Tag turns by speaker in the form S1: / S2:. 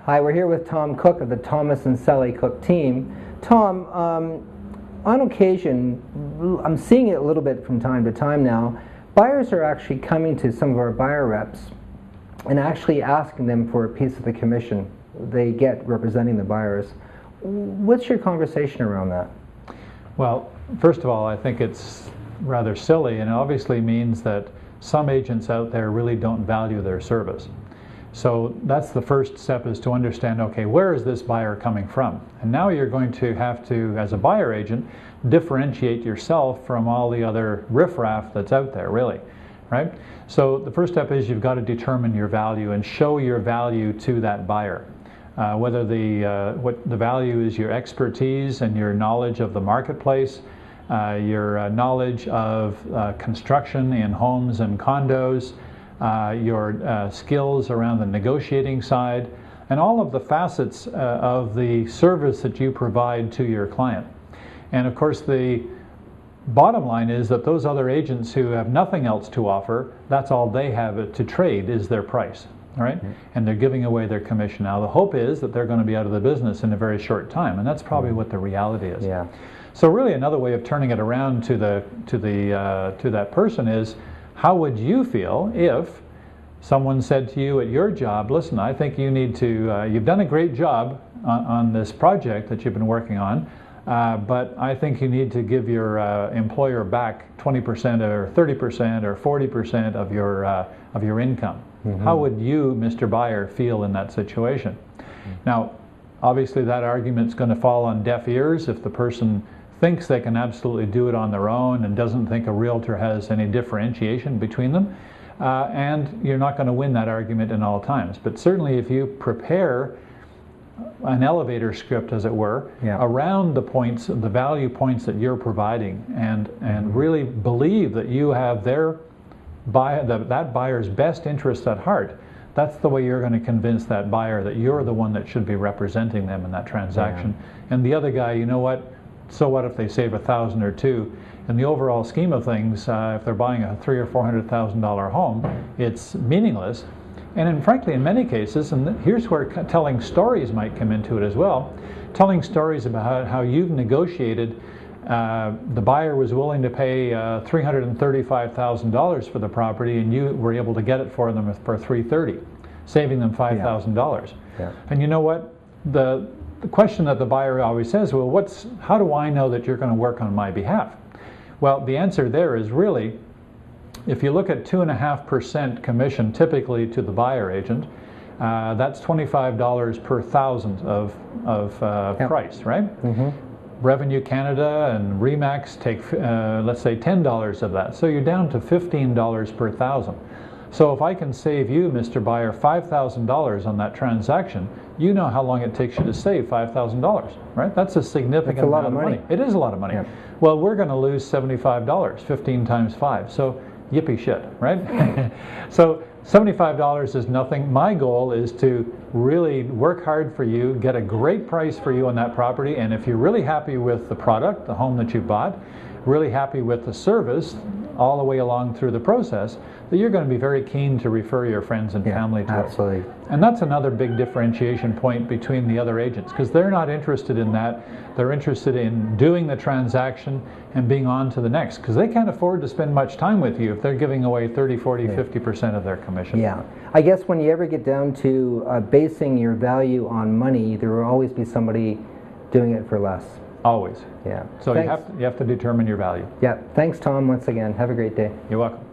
S1: Hi, we're here with Tom Cook of the Thomas and Sally Cook team. Tom, on occasion, I'm seeing it a little bit from time to time now, buyers are actually coming to some of our buyer reps and actually asking them for a piece of the commission they get representing the buyers. What's your conversation around that?
S2: Well, first of all, I think it's rather silly, and it obviously means that some agents out there really don't value their service. So that's the first step, is to understand, okay, where is this buyer coming from? And now you're going to have to, as a buyer agent, differentiate yourself from all the other riffraff that's out there, really, right? So the first step is you've got to determine your value and show your value to that buyer. Whether what the value is, your expertise and your knowledge of the marketplace, your knowledge of construction in homes and condos, your skills around the negotiating side, and all of the facets of the service that you provide to your client. And of course, the bottom line is that those other agents who have nothing else to offer, that's all they have to trade is their price. All right? Mm-hmm. And they're giving away their commission. Now the hope is that they're going to be out of the business in a very short time, and that's probably what the reality is.
S1: Yeah.
S2: So really, another way of turning it around to that person is, how would you feel if someone said to you at your job, listen, I think you need to, you've done a great job on this project that you've been working on, but I think you need to give your employer back 20% or 30% or 40% of your income. Mm-hmm. How would you, Mr. Buyer, feel in that situation? Mm-hmm. Now, obviously that argument's going to fall on deaf ears if the person thinks they can absolutely do it on their own and doesn't think a realtor has any differentiation between them. And you're not going to win that argument in all times. But certainly if you prepare an elevator script, as it were, around the points, the value points that you're providing, and really believe that you have that buyer's best interest at heart, that's the way you're going to convince that buyer that you're the one that should be representing them in that transaction. Yeah. And the other guy, you know what? So what if they save $1,000 or $2,000? In the overall scheme of things, if they're buying a $300,000 or $400,000 home, it's meaningless. And frankly, in many cases, and here's where telling stories might come into it as well, telling stories about how you've negotiated. The buyer was willing to pay $335,000 for the property, and you were able to get it for them for $330,000, saving them $5,000. Yeah. And you know what? The question that the buyer always says, well, how do I know that you're going to work on my behalf? Well, the answer there is really, if you look at 2.5% commission typically to the buyer agent, that's $25 per thousand of price, right? Mm-hmm. Revenue Canada and RE/MAX take, let's say, $10 of that. So you're down to $15 per thousand. So if I can save you, Mr. Buyer, $5,000 on that transaction, you know how long it takes you to save $5,000, right? That's a significant amount of money. It is a lot of money. Yeah. Well, we're going to lose $75, 15 times 5. So yippee shit, right? So $75 is nothing. My goal is to really work hard for you, get a great price for you on that property, and if you're really happy with the product, the home that you bought, really happy with the service all the way along through the process, that you're going to be very keen to refer your friends and family to
S1: absolutely.
S2: It. And that's another big differentiation point between the other agents, because they're not interested in that. They're interested in doing the transaction and being on to the next, because they can't afford to spend much time with you if they're giving away 30, 40, 50% of their commission.
S1: Yeah. I guess when you ever get down to basing your value on money, there will always be somebody doing it for less.
S2: Always.
S1: Yeah.
S2: So you have to determine your value.
S1: Yeah. Thanks, Tom, once again. Have a great day.
S2: You're welcome.